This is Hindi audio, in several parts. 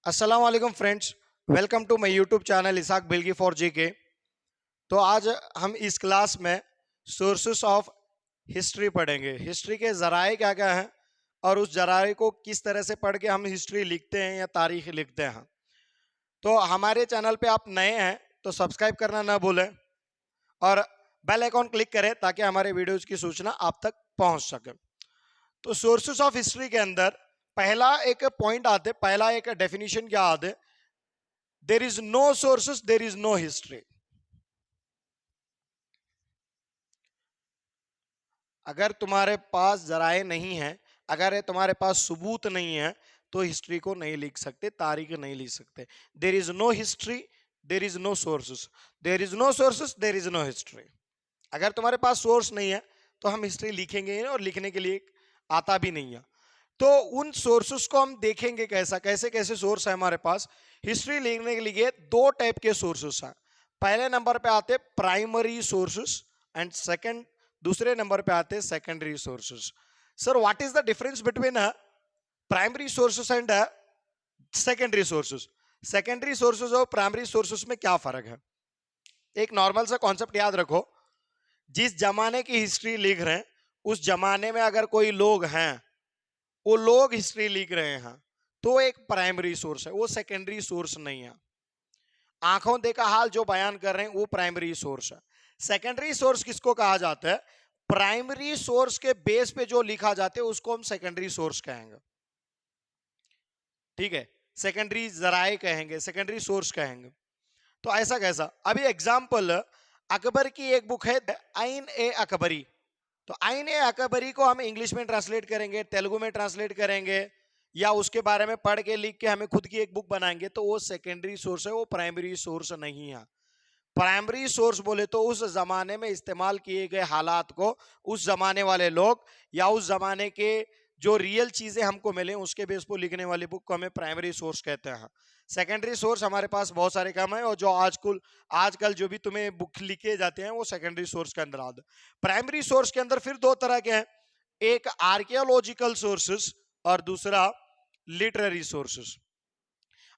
अस्सलाम वालेकुम friends. Welcome to my YouTube channel Isaq Bilgi for GK. तो आज हम इस क्लास में सोर्सेस ऑफ हिस्ट्री पढ़ेंगे। हिस्ट्री के ज़राए क्या क्या हैं और उस ज़राए को किस तरह से पढ़ के हम हिस्ट्री लिखते हैं या तारीख लिखते हैं। तो हमारे चैनल पे आप नए हैं तो सब्सक्राइब करना ना भूलें और बेल आइकॉन क्लिक करें ताकि हमारे वीडियोज़ की सूचना आप तक पहुंच सके। तो सोर्सेस ऑफ हिस्ट्री के अंदर पहला एक पॉइंट आते, पहला एक डेफिनेशन क्या आते, there is no sources there is no history. अगर तुम्हारे पास जराए नहीं है, अगर तुम्हारे पास सबूत नहीं है तो हिस्ट्री को नहीं लिख सकते, तारीख नहीं लिख सकते। There is no history, there is no sources, there is no sources, there is no history. अगर तुम्हारे पास सोर्स नहीं है तो हम हिस्ट्री लिखेंगे नहीं और लिखने के लिए आता भी नहीं है। तो उन सोर्सेस को हम देखेंगे कैसा, कैसे कैसे सोर्स है हमारे पास। हिस्ट्री लिखने के लिए दो टाइप के सोर्सेस हैं। पहले नंबर पे आते प्राइमरी सोर्सेस एंड सेकंड, दूसरे नंबर पे आते secondary sources. Sir what is the difference between primary sources and secondary sources? Secondary sources और प्राइमरी सोर्सेस में क्या फर्क है? एक नॉर्मल सा कॉन्सेप्ट याद रखो, जिस जमाने की हिस्ट्री लिख रहे हैं उस जमाने में अगर कोई लोग हैं, वो लोग हिस्ट्री लिख रहे हैं तो एक प्राइमरी सोर्स है, वो सेकेंडरी सोर्स नहीं है। आंखों देखा हाल जो बयान कर रहे हैं वो प्राइमरी सोर्स है। सेकेंडरी सोर्स किसको कहा जाता है? प्राइमरी सोर्स के बेस पे जो लिखा जाता है उसको हम सेकेंडरी सोर्स कहेंगे। ठीक है, सेकेंडरी जराए कहेंगे, सेकेंडरी सोर्स कहेंगे। तो ऐसा कैसा? अभी एग्जाम्पल, अकबर की एक बुक है आइन ए अकबरी। तो आइन ए अकबरी को हम इंग्लिश में ट्रांसलेट करेंगे, तेलुगु में ट्रांसलेट करेंगे या उसके बारे में पढ़ के लिख के हमें खुद की एक बुक बनाएंगे, तो वो सेकेंडरी सोर्स है, वो प्राइमरी सोर्स नहीं है। प्राइमरी सोर्स बोले तो उस जमाने में इस्तेमाल किए गए हालात को, उस जमाने वाले लोग या उस जमाने के जो रियल चीजें हमको मिले उसके बेस पर लिखने वाली बुक को हमें प्राइमरी सोर्स कहते हैं। सेकेंडरी सोर्स हमारे पास बहुत सारे काम है और जो आजकल जो भी तुम्हें बुक लिखे जाते हैं वो सेकेंडरी सोर्स के अंदर आते। प्राइमरी सोर्स के अंदर फिर दो तरह के हैं, एक आर्कियोलॉजिकल सोर्सेस और दूसरा लिटरेरी सोर्सेस।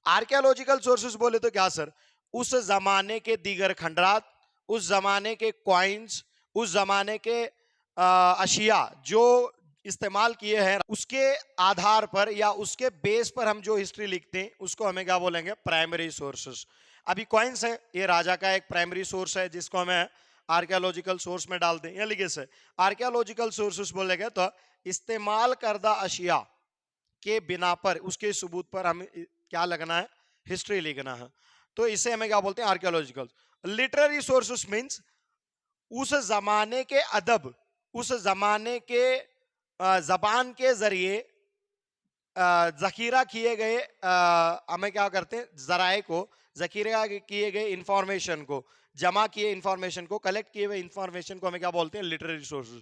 आर्कियोलॉजिकल सोर्सेस बोले तो क्या सर? उस जमाने के दीगर खंडरात, उस जमाने के क्वाइंस, उस जमाने के अशिया जो इस्तेमाल किए हैं, उसके आधार पर या उसके बेस पर हम जो हिस्ट्री लिखते हैं उसको हमें क्या बोलेंगे? Primary sources. अभी क्वाइंस है, ये राजा का एक प्राइमरी सोर्स है जिसको हमें आर्कियोलॉजिकल सोर्स में डाल दें या लिखे से आर्कियोलॉजिकल सोर्सेस बोलेंगे। तो इस्तेमाल करदा अशिया के बिना पर, उसके सबूत पर हमें क्या लगना है? हिस्ट्री लिखना है। तो इसे हमें क्या बोलते हैं? आर्कियोलॉजिकल। लिटरेरी सोर्सेस मींस उस जमाने के अदब, उस जमाने के जबान के जरिए जखीरा किए गए, हमें क्या करते हैं? जराए को, जखीरा किए गए इंफॉर्मेशन को, जमा किए इंफॉर्मेशन को, कलेक्ट किए हुए इंफॉर्मेशन को हमें क्या बोलते हैं? Literary sources.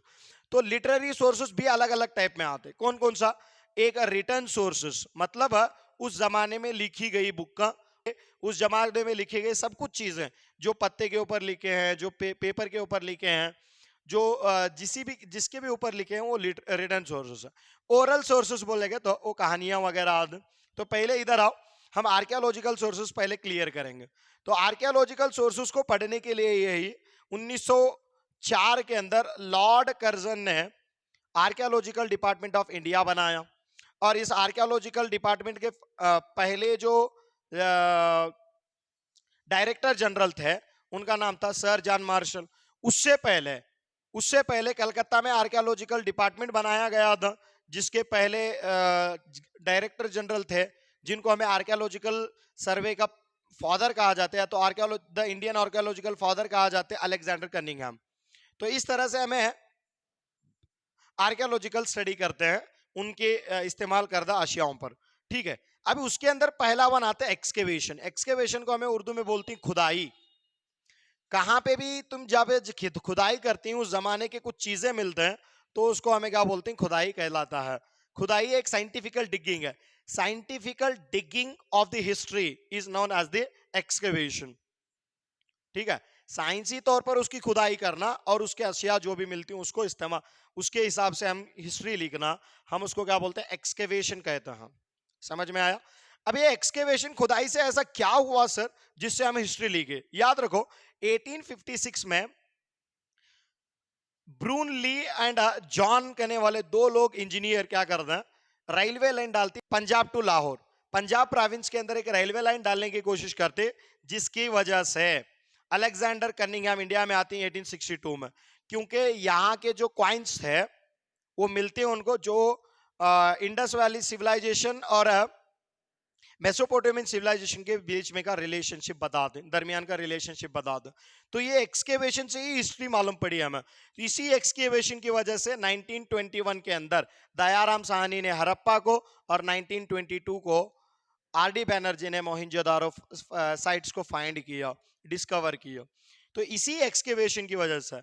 तो लिटरेरी सोर्सेस भी अलग अलग टाइप में आते हैं। कौन कौन सा? एक रिटर्न सोर्सेस, मतलब उस जमाने में लिखी गई बुक का, उस जमाने में लिखे गए सब कुछ चीजें जो पत्ते के ऊपर लिखे हैं, जो पेपर के ऊपर लिखे हैं, जो जिसके भी ऊपर लिखे हैं, वो रिटर्न सोर्सेस है। ओरल सोर्सेस बोलेंगे तो वो कहानियां वगैरह आदि। तो पहले इधर आओ, हम आर्कियोलॉजिकल सोर्सेस पहले क्लियर करेंगे। तो आर्कियोलॉजिकल सोर्सेस को पढ़ने के लिए यही 1904 के अंदर लॉर्ड कर्जन ने आर्कियोलॉजिकल डिपार्टमेंट ऑफ इंडिया बनाया। और इस आर्कियोलॉजिकल डिपार्टमेंट के पहले जो डायरेक्टर जनरल थे उनका नाम था सर जॉन मार्शल। उससे पहले कलकत्ता में आर्कियोलॉजिकल डिपार्टमेंट बनाया गया था, जिसके पहले डायरेक्टर जनरल थे जिनको हमें आर्कियोलॉजिकल सर्वे का फादर कहा जाता है। तो द इंडियन आर्कियोलॉजिकल फादर कहा जाते हैं अलेक्जेंडर कनिंघम। तो इस तरह से हमें आर्कियोलॉजिकल स्टडी करते हैं उनके इस्तेमाल करदा अशियाओं पर। ठीक है, अभी उसके अंदर पहला वन आता है एक्सकेवेशन। एक्सकेवेशन को हमें उर्दू में बोलती हैं खुदाई। कहां पे भी तुम जब खुदाई करती हैं उस जमाने के कुछ चीजें मिलते हैं तो उसको हमें क्या बोलते हैं? खुदाई कहलाता है। खुदाई एक साइंटिफिकल डिगिंग है। Scientifical digging of the history is known as the excavation. ठीक है, साइंसी तौर पर उसकी खुदाई करना और उसके अशिया जो भी मिलती हैं उसको इस्तेमाल, उसके हिसाब से हम हिस्ट्री लिखना, हम उसको क्या बोलते हैं? एक्सकेवेशन कहते हैं। समझ में आया? अब ये एक्सकेवेशन खुदाई से ऐसा क्या हुआ सर जिससे हम हिस्ट्री लिखे? याद रखो 1856 में ब्रून ली एंड जॉन कहने वाले दो लोग इंजीनियर क्या करते हैं, रेलवे लाइन डालती पंजाब टू लाहौर, पंजाब प्रोविंस के अंदर एक रेलवे लाइन डालने की कोशिश करते, जिसकी वजह से अलेक्जेंडर कनिंघम इंडिया में आती है 1862 में, क्योंकि यहाँ के जो कॉइन्स थे वो मिलते हैं उनको जो इंडस वैली सिविलाइजेशन और मेसोपोटामियन सिविलाइजेशन के बीच में का रिलेशनशिप बता दें, दरमियान का रिलेशनशिप बता दें। तो ये एक्सकेवेशन से ही हिस्ट्री मालूम पड़ी हमें। तो इसी एक्सकेवेशन की वजह से 1921 के अंदर दयाराम साहनी ने हड़प्पा को और 1922 को आर.डी. बैनर्जी ने मोहनजोदारो साइट्स को फाइंड किया, डिस्कवर किया। तो इसी एक्सकेवेशन की वजह से।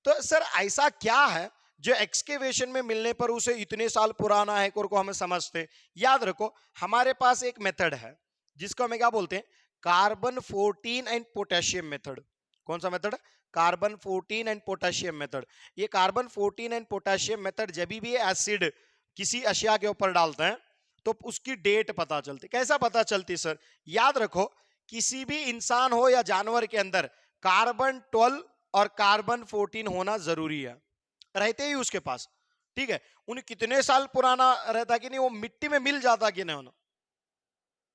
तो सर ऐसा क्या है जो एक्सकेवेशन में मिलने पर उसे इतने साल पुराना है को हमें समझते? याद रखो हमारे पास एक मेथड है जिसको हमें क्या बोलते हैं, कार्बन 14 एंड पोटेशियम मेथड। कौन सा method? Carbon 14 and potassium method. ये कार्बन 14 एंड पोटेशियम मेथड जब भी एसिड किसी अशिया के ऊपर डालते हैं तो उसकी डेट पता चलती। कैसा पता चलती सर? याद रखो किसी भी इंसान हो या जानवर के अंदर कार्बन 12 और कार्बन 14 होना जरूरी है, रहते ही उसके पास, ठीक है। उन्हें कितने साल पुराना रहता कि नहीं, वो मिट्टी में मिल जाता कि नहीं,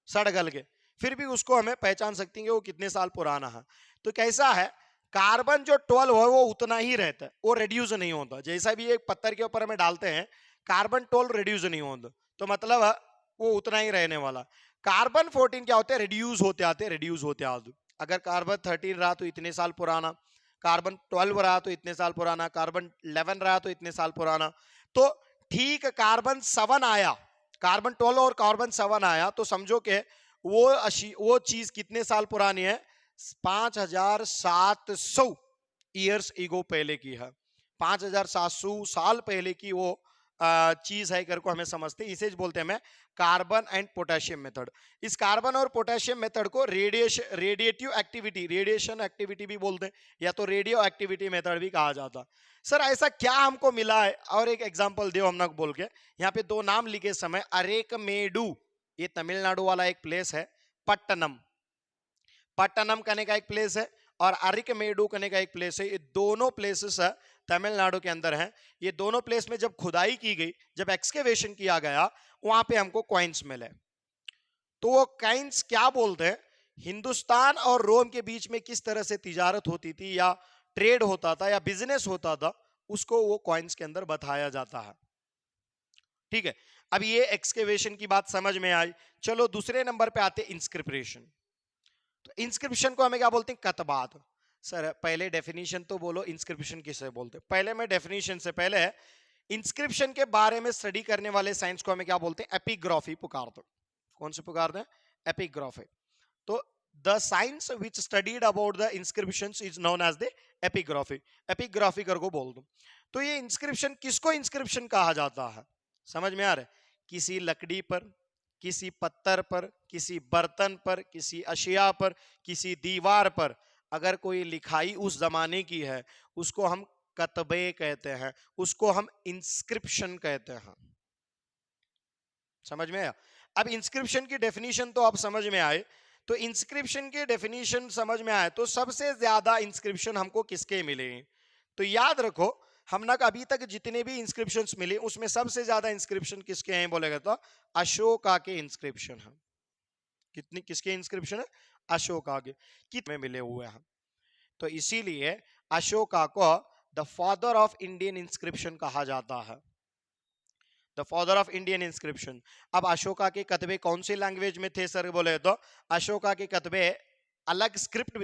सड़ गल के, फिर भी उसको हमें पहचान सकती है वो कितने साल पुराना है। तो कैसा है, कार्बन जो 12 है वो उतना ही रहता है, वो रेड्यूस नहीं होता। जैसा भी एक पत्थर के ऊपर हमें डालते हैं कार्बन 12 रेड्यूस नहीं होता, तो मतलब वो उतना ही रहने वाला। कार्बन 14 क्या होते हैं, रेड्यूस होते आते, रेड्यूस होते आते। अगर कार्बन 13 रहा तो इतने साल पुराना, कार्बन 12 रहा तो इतने साल पुराना, कार्बन 11 रहा तो इतने साल पुराना। तो ठीक कार्बन 7 आया, कार्बन 12 और कार्बन 7 आया तो समझो कि वो चीज कितने साल पुरानी है, 5700 ईयर्स ईगो पहले की है, 5700 साल पहले की वो चीज है कर को हमें समझते, इसे बोलते हैं हमें कार्बन एंड पोटेशियम मेथड। इस कार्बन और पोटेशियम मेथड को रेडिएटिव एक्टिविटी, रेडिएशन एक्टिविटी भी बोलते हैं, या तो रेडियो एक्टिविटी मेथड भी कहा जाता। सर ऐसा क्या हमको मिला है, और एक एग्जांपल दियो हम लोग बोल के। यहाँ पे दो नाम लिखे समय, अरेकमेडु, ये तमिलनाडु वाला एक प्लेस है, पट्टनम, पट्टनम कहने का एक प्लेस है, और अरिकमेडु कहने का एक प्लेस है। ये दोनों प्लेसेस है तमिलनाडु के अंदर हैं। ये दोनों प्लेस में जब खुदाई की गई, जब एक्सकेवेशन किया गया, वहां पे हमको कॉइन्स मिले। तो वो कॉइन्स क्या बोलते हैं, हिंदुस्तान और रोम के बीच में किस तरह से तिजारत होती थी या ट्रेड होता था या बिजनेस होता था, उसको वो कॉइन्स के अंदर बताया जाता है, ठीक है। अब ये एक्सकेवेशन की बात समझ में आई। चलो दूसरे नंबर पे आते इंस्क्रिप्शन। तो इंस्क्रिप्शन को हमें क्या बोलते हैं, कतबात। सर पहले डेफिनेशन तो बोलो, इंस्क्रिप्शन किसे बोलते हैं? पहले मैं डेफिनेशन से पहले इंस्क्रिप्शन के बारे में स्टडी करने वाले साइंस को हमें क्या बोलते हैं, एपिग्राफी पुकारते। कौन से पुकारते हैं? एपिग्राफी। तो the science which studied about the inscriptions is known as the epigraphy. Epigraphy कर को बोल दो। तो ये इंस्क्रिप्शन, किसको इंस्क्रिप्शन कहा जाता है, समझ में आ रहा है? किसी लकड़ी पर, किसी पत्थर पर, किसी बर्तन पर, किसी अशिया पर, किसी दीवार पर अगर कोई लिखाई उस जमाने की है, उसको हम कतबे कहते हैं, उसको हम इंस्क्रिप्शन कहते हैं। समझ में आया? अब इंस्क्रिप्शन की डेफिनेशन तो आप समझ में आए। तो इंस्क्रिप्शन की डेफिनेशन समझ में आए तो सबसे ज्यादा इंस्क्रिप्शन हमको किसके मिले? तो याद रखो हम ना अभी तक जितने भी इंस्क्रिप्शंस मिले उसमें सबसे ज्यादा इंस्क्रिप्शन किसके हैं बोलेगा तो अशोका के इंस्क्रिप्शन है। कितनी किसके इंस्क्रिप्शन है? अशोका के। कितने मिले हुए हैं? तो इसीलिए अशोका को the father of Indian inscription कहा जाता है, the father of Indian inscription. अब अशोका के कतबे कौन सी लैंग्वेज में थे सर बोले तो अशोका के कतबे अलग स्क्रिप्ट,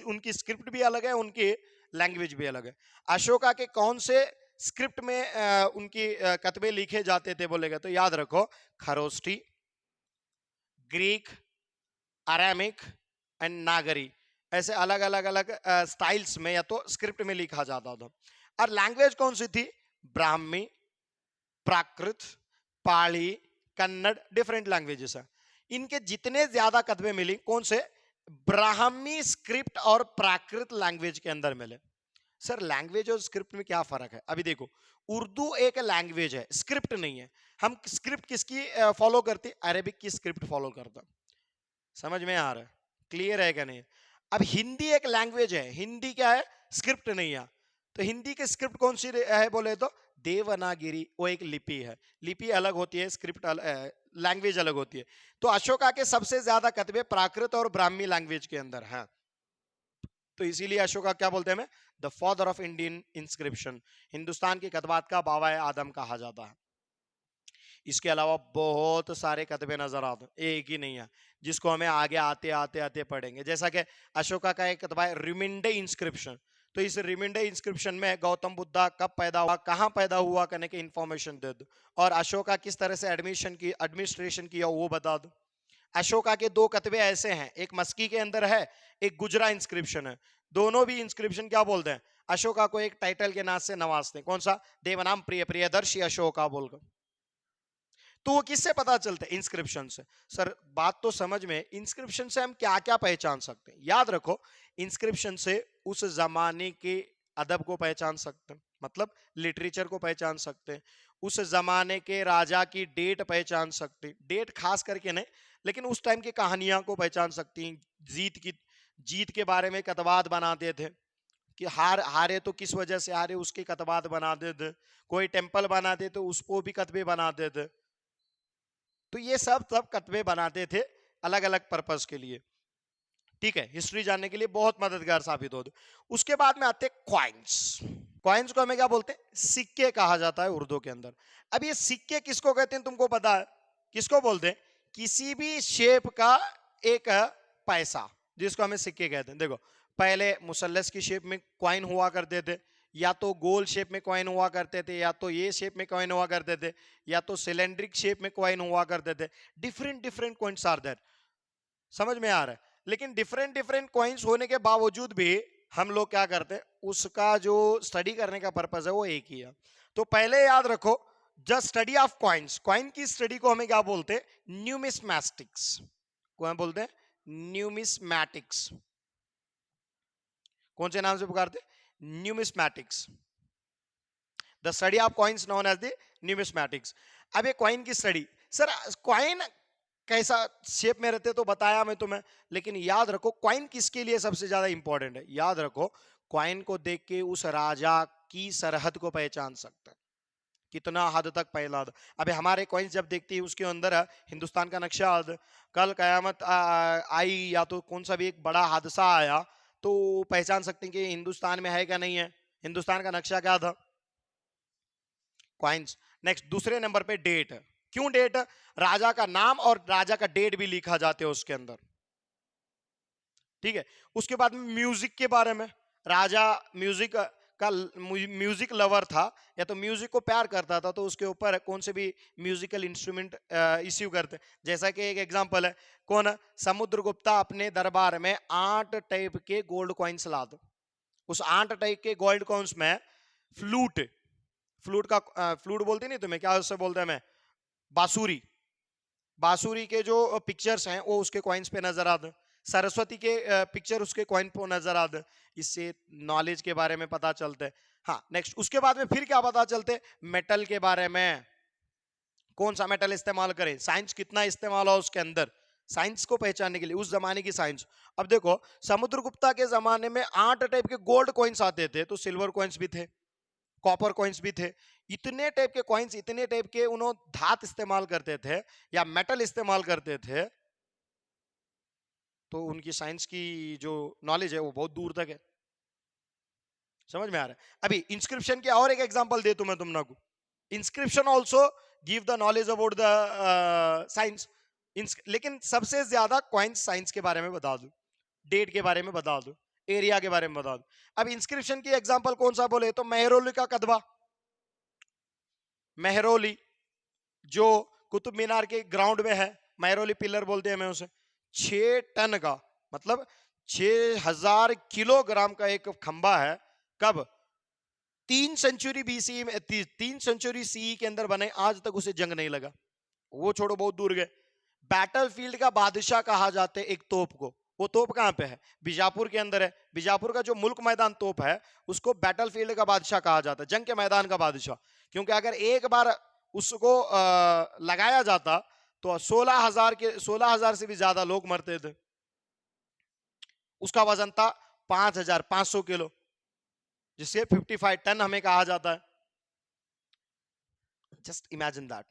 उनकी स्क्रिप्ट भी अलग है, उनकी लैंग्वेज भी अलग है। अशोका के कौन से स्क्रिप्ट में उनकी कतबे लिखे जाते थे बोलेगा तो याद रखो खरोष्टी, ग्रीक, अरामिक एंड नागरी, ऐसे अलग अलग अलग स्टाइल्स में या तो स्क्रिप्ट में लिखा जाता था। और लैंग्वेज कौन सी थी? ब्राह्मी, प्राकृत, पाली, कन्नड़, डिफरेंट लैंग्वेजेस है। इनके जितने ज्यादा कतबे मिली कौन से? ब्राह्मी स्क्रिप्ट और प्राकृत लैंग्वेज के अंदर मिले। सर लैंग्वेज और स्क्रिप्ट में क्या फर्क है? अभी देखो, उर्दू एक लैंग्वेज है, स्क्रिप्ट नहीं है। हम स्क्रिप्ट किसकी फॉलो करते? अरेबिक की स्क्रिप्ट फॉलो करता। समझ में आ रहा है? क्लियर है क्या नहीं? अब हिंदी एक लैंग्वेज है, हिंदी क्या है? स्क्रिप्ट नहीं है। तो हिंदी की स्क्रिप्ट कौन सी है बोले तो देवनागिरी, वो एक लिपि है। लिपि अलग होती है, स्क्रिप्ट लैंग्वेज अलग होती है। तो अशोका के सबसे ज्यादा कतबे प्राकृत और ब्राह्मी लैंग्वेज के अंदर हैं। तो इसीलिए अशोका क्या बोलते हैं हमें? The father of Indian inscription, Hindustan के कतबात का बाबा आदम कहा जाता है। इसके अलावा बहुत सारे कतबे नजर आते, एक ही नहीं है, जिसको हमें आगे आते आते आते पढ़ेंगे। जैसा कि अशोका का एक कतबा है रिमिंडे इंस्क्रिप्शन। तो इस रिमिंडे इंस्क्रिप्शन में गौतम बुद्धा कब पैदा हुआ, कहाँ पैदा हुआ करने के इंफॉर्मेशन दे दो, और अशोका किस तरह से एडमिनिस्ट्रेशन किया वो बता दो। अशोका के दो कतबे ऐसे हैं, एक मस्की के अंदर है, एक गुजरा इंस्क्रिप्शन है। दोनों भी इंस्क्रिप्शन क्या बोलते हैं? अशोका को एक टाइटल के नाम से नवाजते हैं। कौन सा? देवनाम प्रिय प्रियदर्शी अशोका बोलकर। तो वो किससे पता चलता है? इंस्क्रिप्शन से। सर बात तो समझ में, इंस्क्रिप्शन से हम क्या क्या पहचान सकते हैं? याद रखो, इंस्क्रिप्शन से उस जमाने के अदब को पहचान सकते हैं, मतलब लिटरेचर को पहचान सकते हैं। उस जमाने के राजा की डेट पहचान सकते हैं, डेट खास करके नहीं, लेकिन उस टाइम की कहानियां को पहचान सकती हैं। जीत के बारे में कतवाद बनाते थे कि हारे तो किस वजह से हारे, उसके कतवाद बनाते थे। कोई टेम्पल बनाते तो उसको भी कतबे बनाते थे। तो ये सब कतबे बनाते थे अलग अलग पर्पस के लिए। ठीक है, हिस्ट्री जानने के लिए बहुत मददगार साबित होते। उसके बाद में आते क्वाइंस। क्वाइंस को हमें क्या बोलते हैं? सिक्के कहा जाता है उर्दू के अंदर। अब ये सिक्के किसको कहते हैं तुमको पता है? किसको बोलते हैं? किसी भी शेप का एक पैसा, जिसको हमें सिक्के कहते हैं। देखो, पहले मुसल्लस की शेप में क्वाइन हुआ करते थे, या तो गोल शेप में कॉइन हुआ करते थे, या तो ये शेप में कॉइन हुआ करते थे, या तो सिलेंड्रिक शेप में कॉइन हुआ करते थे। Different different coins are there. समझ में आ रहा है? लेकिन डिफरेंट डिफरेंट कॉइन्स होने के बावजूद भी हम लोग क्या करते हैं, उसका जो स्टडी करने का पर्पज है वो एक ही है। तो पहले याद रखो, just study of coins, coin की स्टडी को हमें क्या बोलते हैं? न्यूमिस्मैटिक्स। को बोलते हैं न्यूमिस्मैटिक्स। कौन से नाम से पुकारते? Numismatics. The study of coins known as the numismatics. अब ये कॉइन की स्टडी, सर कॉइन कैसा शेप में रहते तो बताया मैं तुम्हें, लेकिन याद रखो कॉइन किसके लिए सबसे ज्यादा इंपॉर्टेंट है? याद रखो, कॉइन को देख के उस राजा की सरहद को पहचान सकते हैं, कितना हद तक पहला। अबे हमारे कॉइन्स जब देखती है उसके अंदर हिंदुस्तान का नक्शा, कल कयामत आई या तो कौन सा भी एक बड़ा हादसा आया तो पहचान सकते हैं कि हिंदुस्तान में है क्या नहीं है। हिंदुस्तान का नक्शा क्या था? कॉइन्स। नेक्स्ट, दूसरे नंबर पे डेट। क्यों डेट? राजा का नाम और राजा का डेट भी लिखा जाते हैं उसके अंदर। ठीक है, उसके बाद में म्यूजिक के बारे में, राजा म्यूजिक लवर था, या तो म्यूजिक को प्यार करता था, तो उसके ऊपर कौन से भी म्यूजिकल इंस्ट्रूमेंट इश्यू करते। जैसा कि एक एग्जांपल है, कौन? समुद्रगुप्ता अपने दरबार में 8 टाइप के गोल्ड कॉइन्स ला दो। उस 8 टाइप के गोल्ड कॉइन्स में फ्लूट, फ्लूट बोलते नहीं तुम्हें, क्या उससे बोलते हैं? मैं बांसुरी, बांसुरी के जो पिक्चर्स हैं वो उसके कॉइन्स पे नजर आते। सरस्वती के पिक्चर उसके कॉइन पे नजर आते। इससे नॉलेज के बारे में पता चलता है। हाँ, नेक्स्ट, उसके बाद में फिर क्या पता चलते? मेटल के बारे में, कौन सा मेटल इस्तेमाल करें, साइंस कितना इस्तेमाल हो उसके अंदर, साइंस को पहचानने के लिए, उस जमाने की साइंस। अब देखो, समुद्रगुप्ता के जमाने में 8 टाइप के गोल्ड कॉइन्स आते थे, तो सिल्वर कॉइन्स भी थे, कॉपर कॉइन्स भी थे। इतने टाइप के कॉइन्स, इतने टाइप के उन्होंने धात इस्तेमाल करते थे या मेटल इस्तेमाल करते थे, तो उनकी साइंस की जो नॉलेज है वो बहुत दूर तक है। समझ में आ रहा है? अभी इंस्क्रिप्शन के और एक एग्जांपल दे तुम्हें तुम ना को। Inscription also give the knowledge about the science. लेकिन सबसे ज्यादा कॉइन्स साइंस के बारे में बता दो, डेट के बारे में बता दो, एरिया के बारे में बता दो। अब इंस्क्रिप्शन की एग्जांपल कौन सा बोले तो मेहरौली का कदबा, मेहरौली जो कुतुब मीनार के ग्राउंड में है, मेहरौली पिलर बोलते हैं हमें उसे। 6 टन का, मतलब 6000 किलोग्राम का एक खंबा है। कब? 3 सेंचुरी बीसी में, 3 सेंचुरी सी के अंदर बने, आज तक उसे जंग नहीं लगा। वो छोड़ो, बहुत दूर गए। बैटल फील्ड का बादशाह कहा जाता है एक तोप को, वो तोप कहाँ पे है? बीजापुर के अंदर है। बीजापुर का जो मुल्क मैदान तोप है उसको बैटलफील्ड का बादशाह कहा जाता है, जंग के मैदान का बादशाह। क्योंकि अगर एक बार उसको लगाया जाता तो 16,000 से भी ज्यादा लोग मरते थे। उसका वजन था 5,500 किलो, जिसे 55 टन हमें कहा जाता है। Just imagine that.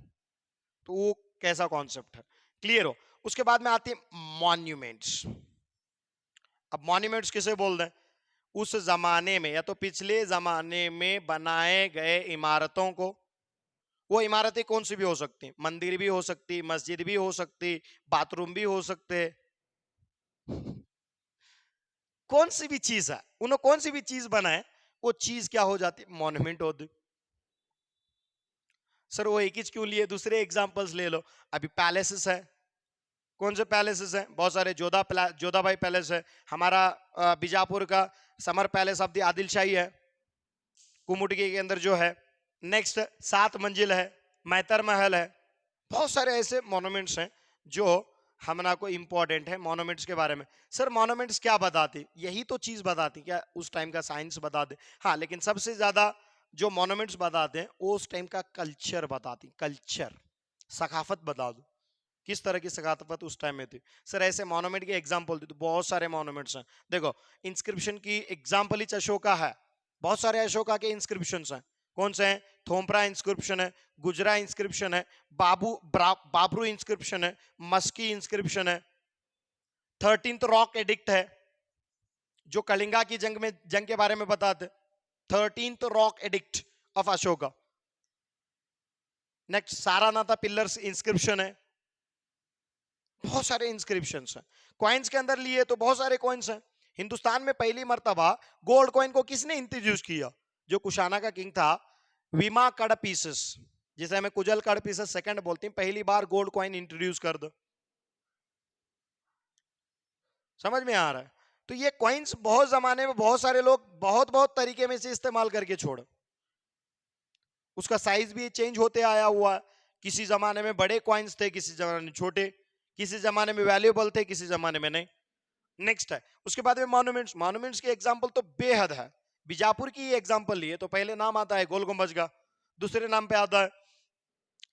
तो वो कैसा कॉन्सेप्ट है, क्लियर हो? उसके बाद में आती है मॉन्यूमेंट्स। अब मॉन्यूमेंट्स किसे बोल रहे हैं? उस जमाने में या तो पिछले जमाने में बनाए गए इमारतों को। वो इमारतें कौन सी भी हो सकती, मंदिर भी हो सकती, मस्जिद भी हो सकती, बाथरूम भी हो सकते, कौन सी भी चीज है, उन्होंने कौन सी भी चीज बनाए वो चीज क्या हो जाती? मॉन्यूमेंट होती। सर वो एक ही क्यों लिए, दूसरे एग्जांपल्स ले लो। अभी पैलेसेस है, कौन से पैलेसेस हैं? बहुत सारे। जोधाबाई पैलेस है हमारा, बीजापुर का summer palace of the Adil Shahi है, कुमुटगी के अंदर जो है। नेक्स्ट 7 मंजिल है, मैतर महल है। बहुत सारे ऐसे मॉन्यूमेंट्स हैं जो हमना को इंपॉर्टेंट है मॉन्यूमेंट्स के बारे में। सर मॉन्यूमेंट्स क्या बताती? यही तो चीज बताती, क्या उस टाइम का साइंस बता दे? हाँ, लेकिन सबसे ज्यादा जो मॉन्यूमेंट्स बताते हैं वो उस टाइम का कल्चर बताती। कल्चर, सकाफत बता दो, किस तरह की सकाफत उस टाइम में थी। सर ऐसे मॉन्यूमेंट के एग्जांपल दे तो बहुत सारे मॉन्यूमेंट्स हैं। देखो इंस्क्रिप्शन की एग्जांपल ही अशोका है, बहुत सारे अशोका के इंस्क्रिप्शंस हैं। कौन से हैं? थोम्परा इंस्क्रिप्शन है, गुजरा इंस्क्रिप्शन है, बाबरू इंस्क्रिप्शन है, मस्की इंस्क्रिप्शन है, 13th रॉक एडिक्ट है जो कलिंगा की जंग के बारे में बताते। 13th rock edict of Ashoka. Next Sarnath pillars inscription है। बहुत सारे इंस्क्रिप्शंस हैं। कॉइन्स के अंदर लिए तो बहुत सारे कॉइन्स हैं। हिंदुस्तान में पहली मर्तबा गोल्ड कॉइन को किसने इंट्रोड्यूस किया? जो कुशाना का किंग था, विमा कडपीसेस, जिसे हमें कुजल कडपीसेस सेकंड बोलते हैं, पहली बार गोल्ड कॉइन इंट्रोड्यूस कर दो। समझ में आ रहा है? तो ये कॉइन्स बहुत जमाने में बहुत सारे लोग बहुत बहुत तरीके में से इस्तेमाल करके छोड़, उसका साइज भी चेंज होते आया हुआ। किसी जमाने में बड़े कॉइन्स थे, किसी जमाने में छोटे, किसी जमाने में वैल्यूएबल थे, किसी जमाने में नहीं। नेक्स्ट है उसके बाद में मॉन्यूमेंट्स। मॉन्यूमेंट्स की एग्जांपल तो बेहद है। बीजापुर की एग्जांपल लिए तो पहले नाम आता है गोल गुंबज का, दूसरे नाम पे आता है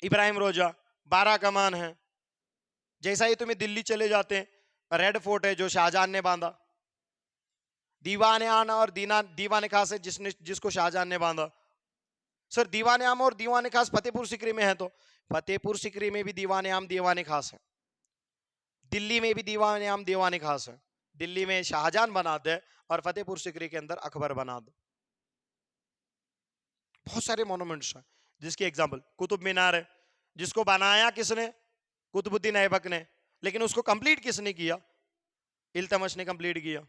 इब्राहिम रोजा, 12 कमान है। जैसा ही तुम्हें दिल्ली चले जाते हैं, रेड फोर्ट है जो शाहजहां ने बांधा। दीवाने आना और दीवाने खास है जिसको शाहजहां ने बांधा। सर दीवाने आम और दीवाने खास फतेहपुर सिकरी में है, तो फतेहपुर सिकरी में भी दीवाने आम दीवाने खास है, दिल्ली में भी दीवाने आम दीवाने खास है। दिल्ली में शाहजहां बना दे और फतेहपुर सिकरी के अंदर अकबर बना दो। बहुत सारे मॉन्यूमेंट्स हैं जिसकी एग्जांपल कुतुब मीनार है, जिसको बनाया किसने? कुतुबुद्दीन ऐबक ने, लेकिन उसको कंप्लीट किसने किया? इल्तमश ने कंप्लीट किया।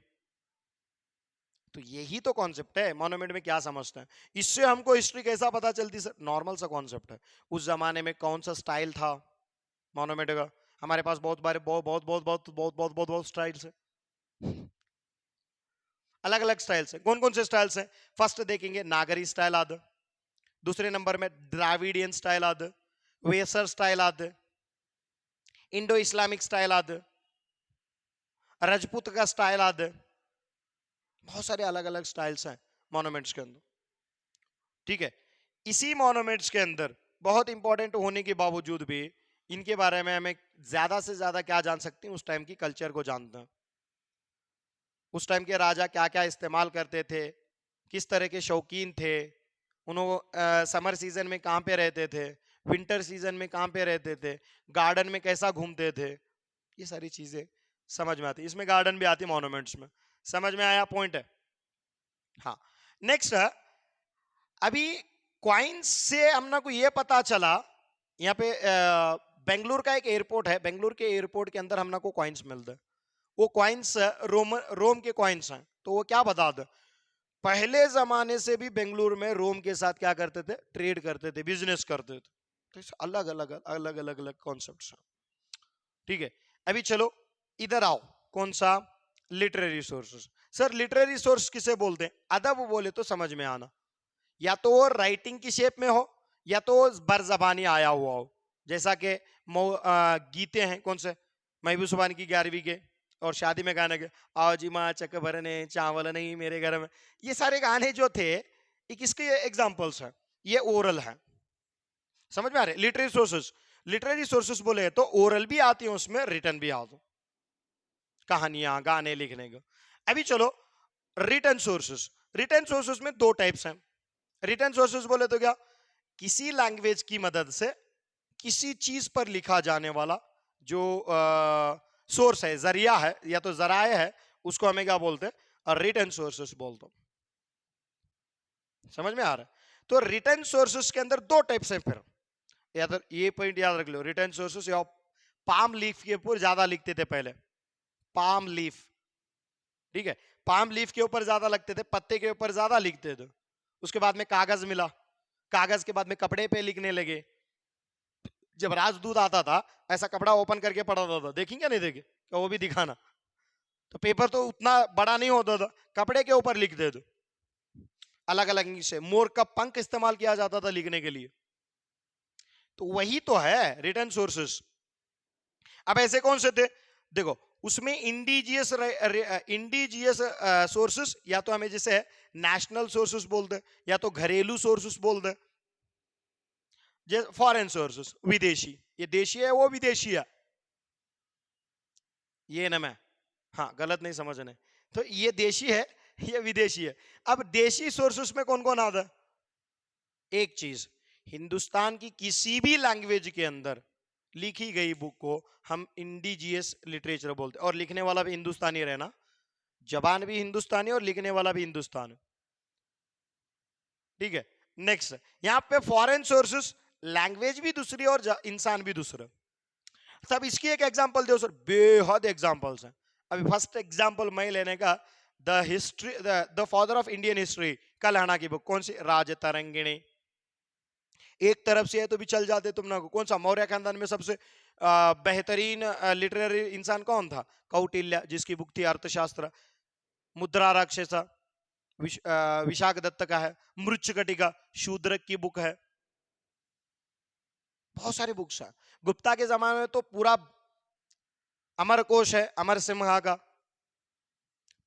तो यही तो कॉन्सेप्ट है मॉन्यूमेंट में क्या समझते हैं। इससे हमको हिस्ट्री कैसा पता चलती? सर नॉर्मल सा कॉन्सेप्ट है, उस जमाने में कौन सा स्टाइल था मॉन्यूमेंट का। हमारे पास बहुत बारे बहुत बहुत बहुत बहुत बहुत बहुत बहुत बहुत स्टाइल्स है, अलग अलग स्टाइल्स है। कौन कौन से स्टाइल्स हैं? फर्स्ट देखेंगे नागरी स्टाइल आदि, दूसरे नंबर में द्राविडियन स्टाइल आदि, वेसर स्टाइल आदि, इंडो इस्लामिक स्टाइल आदि, राजपूत का स्टाइल आदि। बहुत सारे अलग अलग स्टाइल्स हैं मॉन्यूमेंट्स के अंदर, ठीक है। इसी मॉन्यूमेंट्स के अंदर बहुत इंपॉर्टेंट होने के बावजूद भी इनके बारे में हमें ज्यादा से ज्यादा क्या जान सकते हैं? उस टाइम की कल्चर को जानते हैं। उस टाइम के राजा क्या क्या इस्तेमाल करते थे, किस तरह के शौकीन थे, उन्होंने समर सीजन में कहाँ पे रहते थे, विंटर सीजन में कहाँ पे रहते थे, गार्डन में कैसा घूमते थे, ये सारी चीजें समझ में आती। इसमें गार्डन भी आती मॉन्यूमेंट्स में। समझ में आया पॉइंट है? हाँ। नेक्स्ट अभी क्वाइंस से हमने को ये पता चला, यहाँ पे बेंगलुरु का एक एयरपोर्ट है, बेंगलुरु के एयरपोर्ट के अंदर हमने को कॉइन्स मिलते हैं। वो कॉइन्स रोम के कॉइन्स हैं। तो वो क्या बता दे, पहले जमाने से भी बेंगलुरु में रोम के साथ क्या करते थे? ट्रेड करते थे, बिजनेस करते थे। तो अलग अलग अलग अलग अलग कॉन्सेप्ट्स हैं, ठीक है। अभी चलो इधर आओ, कौन सा? Literary sources. Sir literary source किसे बोलते हैं? अदब बोले तो समझ में आना, या तो वो राइटिंग की शेप में हो या तो बरजबानी आया हुआ हो। जैसा कि गीते हैं, कौन से? महबूब सुभान की 11वीं के, और शादी में गाने के आओ जी माँ चक भरने चावल नहीं मेरे घर में, ये सारे गाने जो थे ये किसके एग्जाम्पल्स हैं? ये ओरल है। समझ में आ रहे? लिटरेरी सोर्सेस, लिटरेरी सोर्सेस बोले तो ओरल भी आती है उसमें, रिटर्न भी आती, कहानियां गाने लिखने को। अभी चलो रिटर्न सोर्सेस। रिटर्न सोर्सेस में दो टाइप्स हैं। रिटर्न सोर्सेस बोले तो क्या, किसी लैंग्वेज की मदद से किसी चीज पर लिखा जाने वाला जो सोर्स है, जरिया है या तो जराए है, उसको हमें क्या बोलते हैं? और रिटर्न सोर्सेस बोलते हैं। समझ में आ रहा है? तो रिटर्न सोर्सेस के अंदर दो टाइप्स हैं फिर, या तो ये पॉइंट याद रख लो, रिटर्न सोर्सेस या पाम लीफ के ऊपर ज्यादा लिखते थे पहले, पाम लीफ, ठीक है, पाम लीफ के ऊपर ज्यादा लगते थे, पत्ते के ऊपर ज्यादा लिखते थे। उसके बाद में कागज मिला, कागज के बाद में कपड़े पे लिखने लगे। जब राजदूत आता था ऐसा कपड़ा ओपन करके पढ़ाता था, देखेंगे नहीं देखे, वो भी दिखाना। तो पेपर तो उतना बड़ा नहीं होता था, कपड़े के ऊपर लिख दे दो, अलग अलग इंग्लिश से। मोर का पंख इस्तेमाल किया जाता था लिखने के लिए। तो वही तो है रिटर्न सोर्सेस। अब ऐसे कौन से थे? देखो उसमें इंडिजियस सोर्सेस, या तो हमें जैसे है नेशनल सोर्सेस बोलते हैं, या तो घरेलू सोर्सेस बोलते हैं। जैसे फॉरेन सोर्सेस, विदेशी, ये देशी है वो विदेशी है, ये ना मैं, हाँ गलत नहीं समझने, तो ये देशी है ये विदेशी है। अब देशी सोर्सेस में कौन कौन आता है? एक चीज, हिंदुस्तान की किसी भी लैंग्वेज के अंदर लिखी गई बुक को हम इंडिजियस लिटरेचर बोलते हैं, और लिखने वाला भी हिंदुस्तानी रहना, जबान भी हिंदुस्तानी और लिखने वाला भी हिंदुस्तानी, ठीक है। नेक्स्ट, यहां पे फॉरेन सोर्सेस, लैंग्वेज भी दूसरी और इंसान भी दूसरा। तब इसकी एक एग्जांपल दो सर, बेहद एग्जांपल्स हैं। अभी फर्स्ट एग्जांपल मैं लेने का, the history, the father of Indian history, Kalhana की बुक, कौन सी? राज तरंगिणी। एक तरफ से है तो भी चल जाते तुम ना। कौन सा? मौर्य खानदान में सबसे बेहतरीन लिटरेरी इंसान कौन था? कौटिल्य, जिसकी बुक थी अर्थशास्त्र। मुद्रा राक्षसा विशाख दत्त का है। मृच्छकटिका शूद्रक की बुक है। बहुत सारी बुक्स है। गुप्ता के जमाने में तो पूरा अमर कोश है, अमर सिम्हा का।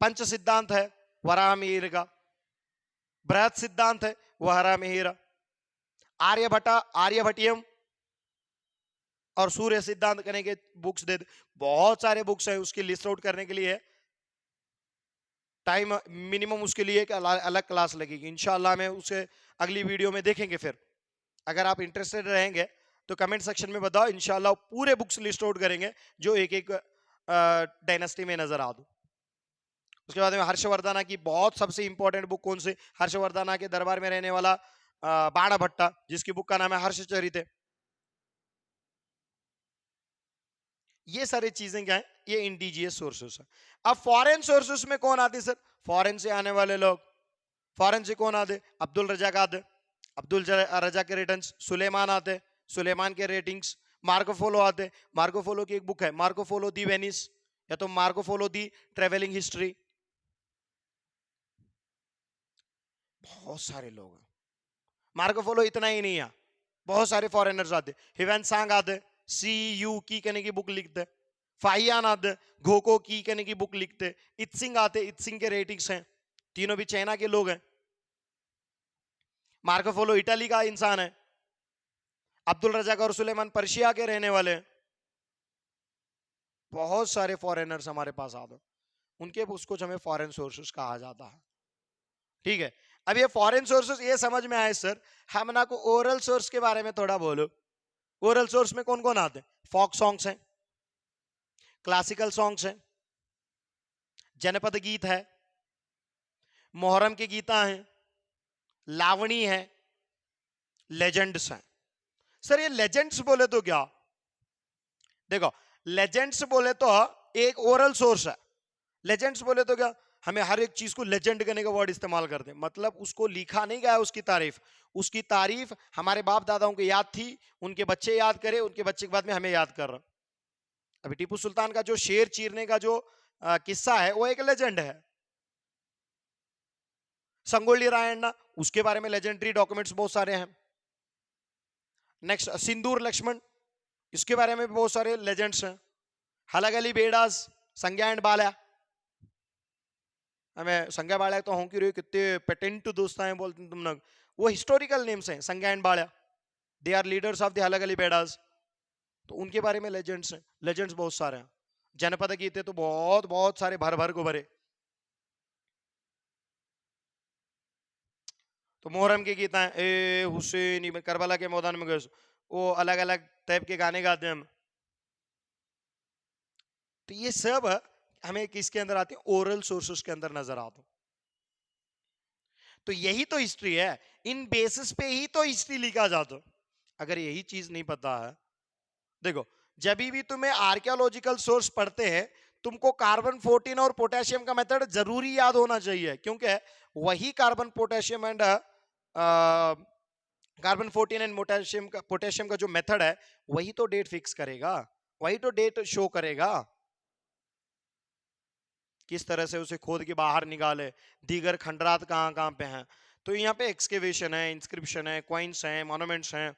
पंच सिद्धांत है वराह मिहिर का। बृहद सिद्धांत है वराह मिहिर। आर्यभट्टा, आर्यभट्टियम और सूर्य सिद्धांत करने के बुक्स दे। बहुत सारे बुक्स है, उसकी लिस्ट आउट करने के लिए टाइम मिनिमम उसके लिए एक अलग क्लास लगेगी इंशाल्लाह। मैं उसे अगली वीडियो में देखेंगे। फिर अगर आप इंटरेस्टेड रहेंगे तो कमेंट सेक्शन में बताओ, इंशाल्लाह पूरे बुक्स लिस्ट आउट करेंगे जो एक एक डायनेस्टी में नजर आ दो। उसके बाद में हर्षवर्धना की बहुत सबसे इंपॉर्टेंट बुक कौन सी? हर्षवर्धना के दरबार में रहने वाला बाणभट्टा, जिसकी बुक का नाम है हर्षचरित। ये सारी चीजें क्या है? ये इंडिजियस सोर्सेस है। अब फॉरेन सोर्सेस में कौन आते सर? फॉरेन से आने वाले लोग। फॉरेन से कौन आते? अब्दुल रजाक आते, अब्दुल रजा के रिटर्न्स। सुलेमान आते, सुलेमान के रेटिंग्स। मार्को पोलो आते, मार्को पोलो की एक बुक है मार्को पोलो दी वेनिस, या तो मार्को पोलो दी ट्रेवलिंग हिस्ट्री। बहुत सारे लोग हैं। मार्को पोलो इतना ही नहीं है, बहुत सारे फॉरेनर्स आते। हिवेन सांग आते, सी यू की कहने की बुक लिखते। फाहियान आते, घोको की कहने की बुक लिखते। इत्सिंग आते, इत्सिंग के रेटिंग्स हैं, तीनों भी चाइना के लोग हैं। मार्को पोलो इटली का इंसान है। अब्दुल रजाक और सुलेमान पर्शिया के रहने वाले हैं। बहुत सारे फॉरेनर्स हमारे पास आते, उनके उसको हमें फॉरेन सोर्सेस कहा जाता है, ठीक है। अब ये फॉरेन सोर्सेस ये समझ में आए सर। हम ना को ओरल सोर्स के बारे में थोड़ा बोलो। ओरल सोर्स में कौन कौन आते हैं? फोक सॉन्ग्स हैं, क्लासिकल सॉन्ग्स हैं, जनपद गीत है, मोहर्रम के गीता हैं, लावणी है, लेजेंड्स हैं। सर ये लेजेंड्स बोले तो क्या? देखो लेजेंड्स बोले तो एक ओरल सोर्स है। लेजेंड्स बोले तो क्या, हमें हर एक चीज को लेजेंड करने का वर्ड इस्तेमाल करते हैं, मतलब उसको लिखा नहीं गया उसकी तारीफ। उसकी तारीफ हमारे बाप दादाओं को याद थी, उनके बच्चे याद करे, उनके बच्चे के बाद में हमें याद कर रहा। अभी टीपू सुल्तान का जो शेर चीरने का जो किस्सा है वो एक लेजेंड है। संगोली रायण्णा, उसके बारे में लेजेंडरी डॉक्यूमेंट्स बहुत सारे हैं। नेक्स्ट सिंदूर लक्ष्मण, इसके बारे में भी बहुत सारे लेजेंड्स हैं। हलग अली बेडास, संज्ञा एंड बाल्या, हमें संज्ञा बाल्या तो हों क्यों कितने पेटेंट दोस्त हैं बोलते तुम लोग, वो हिस्टोरिकल नेम्स हैं संज्ञा एंड बाल्या, they are leaders of the अलग अली बेडास, तो उनके बारे में लेजेंड्स हैं, लेजेंड्स बहुत सारे हैं। जनपद गीते तो बहुत बहुत सारे भर भर को भरे। तो मोहर्रम के गीत हैं, ए हुसैन करबला के मैदान में गए, वो अलग अलग टाइप के गाने गाते हैं हम। तो ये सब हमें किसके अंदर आते हैं, ओरल सोर्सेस के अंदर नजर आते हैं। तो यही तो हिस्ट्री है, इन बेसिस पे ही तो हिस्ट्री लिखा जाता। अगर यही चीज नहीं पता है, देखो जब भी तुम्हें आर्कियोलॉजिकल सोर्स पढ़ते हैं, तुमको कार्बन 14 और पोटेशियम का मेथड जरूरी याद होना चाहिए, क्योंकि वही carbon potassium and carbon 14 and potassium का जो मेथड है, वही तो डेट फिक्स करेगा, वही तो डेट शो करेगा किस तरह से उसे खोद के बाहर निकाले, दीगर खंडरात कहां कहां पे हैं। तो यहाँ पे एक्सकेवेशन है, इंस्क्रिप्शन है, क्वाइंस हैं, मॉन्यूमेंट्स हैं,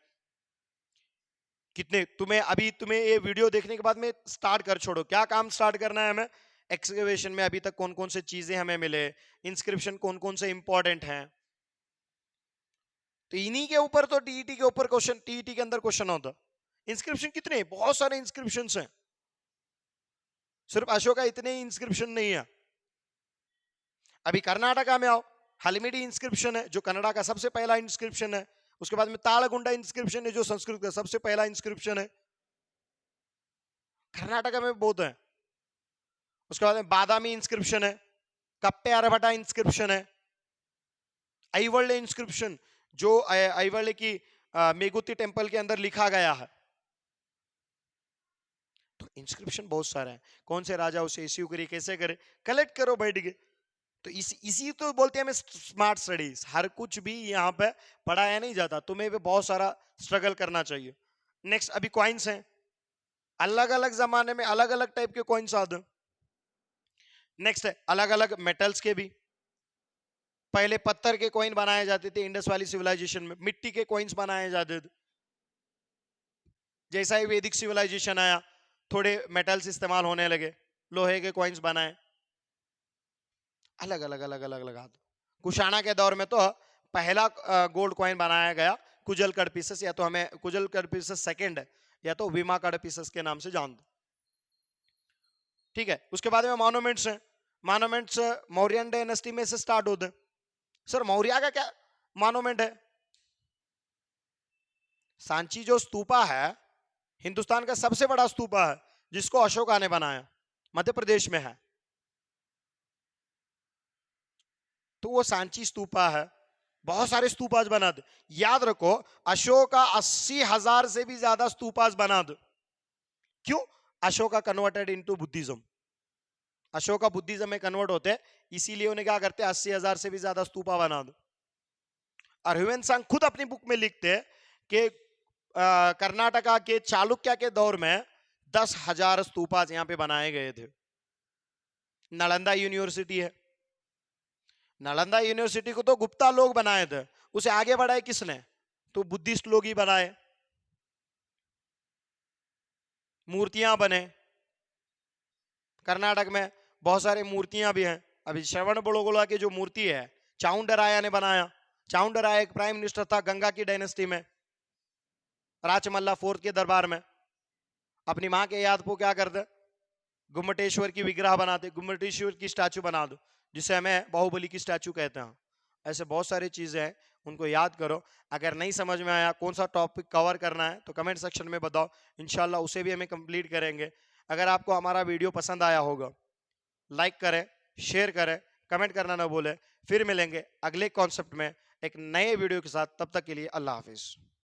कितने तुम्हें ये वीडियो देखने के बाद में स्टार्ट कर छोड़ो, क्या काम स्टार्ट करना है हमें, एक्सकेवेशन में अभी तक कौन कौन से चीजें हमें मिले, इंस्क्रिप्शन कौन कौन से इंपॉर्टेंट हैं। तो इन्हीं के ऊपर तो टीईटी के ऊपर क्वेश्चन, टीईटी के अंदर क्वेश्चन होता। इंस्क्रिप्शन कितने, बहुत सारे इंस्क्रिप्शन हैं, सिर्फ अशोका इतने इंस्क्रिप्शन नहीं है। अभी कर्नाटका में आओ, हलमिडी इंस्क्रिप्शन है जो कन्नड़ा का सबसे पहला इंस्क्रिप्शन है, उसके बाद में तालगुंडा इंस्क्रिप्शन है जो संस्कृत का सबसे पहला इंस्क्रिप्शन है, कर्नाटका में बहुत है। उसके बाद में बादामी इंस्क्रिप्शन है, कप्पे अरभटा इंस्क्रिप्शन है, ऐवल्ले इंस्क्रिप्शन जो ऐवल्ले की मेगुती टेम्पल के अंदर लिखा गया है। तो इंस्क्रिप्शन बहुत सारे हैं, कौन से राजा उसे इश्यू करे, कैसे करे, कलेक्ट करो बैठ के। तो इसी तो बोलते हैं हमें स्मार्ट स्टडीज। हर कुछ भी यहाँ पे पढ़ाया नहीं जाता, तुम्हें भी बहुत सारा स्ट्रगल करना चाहिए। नेक्स्ट अभी कॉइन्स हैं, अलग अलग जमाने में अलग अलग टाइप के कॉइन्स आते हैं। नेक्स्ट है अलग अलग मेटल्स के भी, पहले पत्थर के कॉइन बनाए जाते थे, इंडस वाली सिविलाइजेशन में मिट्टी के कॉइन्स बनाए जाते थे। जैसा ही वैदिक सिविलाइजेशन आया, थोड़े मेटल्स इस्तेमाल होने लगे, लोहे के कॉइन्स बनाए, अलग अलग अलग अलग अलग आते। कुशाणा के दौर में तो पहला गोल्ड कॉइन बनाया गया कुजल कडपीसस, या तो हमें कुजल कडपीसस सेकंड है, या तो विमा कडपीसस के नाम से जानते। ठीक है, उसके बाद में मॉन्यूमेंट्स हैं, मॉन्यूमेंट्स मौर्यन डायनेस्टी में से स्टार्ट होते हैं। सर मौर्य का क्या मॉन्यूमेंट है, सांची जो स्तूपा है हिंदुस्तान का सबसे बड़ा स्तूपा है, जिसको अशोका ने बनाया, मध्य प्रदेश में है। तो वो सांची स्तूपा है, बहुत सारे स्तूपास बना दे। याद रखो अशोका 80,000 से भी ज्यादा स्तूपास बना दे। क्यों, Ashoka converted into Buddhism, Ashoka Buddhism में कन्वर्ट होते, इसीलिए उन्हें क्या करते 80,000 से भी ज्यादा स्तूपा बना दो। और ह्यूएन सांग खुद अपनी बुक में लिखते कि कर्नाटका के चालुक्य के दौर में 10,000 स्तूपास यहाँ पे बनाए गए थे। नालंदा यूनिवर्सिटी है, नालंदा यूनिवर्सिटी को तो गुप्ता लोग बनाए थे, उसे आगे बढ़ाए किसने, तो बुद्धिस्ट लोग ही बनाए। मूर्तियां बने कर्नाटक में, बहुत सारे मूर्तियां भी हैं। अभी श्रवण बेळगोला की जो मूर्ति है चाउंडराया ने बनाया। चाउंडराया एक प्राइम मिनिस्टर था गंगा की डायनेस्टी में, राचमल्ला फोर्थ के दरबार में। अपनी मां के याद को क्या करते, गुम्मटेश्वर की विग्रह बनाते, गुम्मटेश्वर की स्टैचू बना दो, जिसे हमें बाहुबली की स्टैचू कहते हैं। ऐसे बहुत सारी चीजें हैं, उनको याद करो। अगर नहीं समझ में आया कौन सा टॉपिक कवर करना है तो कमेंट सेक्शन में बताओ, इंशाल्लाह उसे भी हमें कंप्लीट करेंगे। अगर आपको हमारा वीडियो पसंद आया होगा, लाइक करें, शेयर करें, कमेंट करना ना भूलें। फिर मिलेंगे अगले कॉन्सेप्ट में एक नए वीडियो के साथ, तब तक के लिए अल्लाह हाफिज।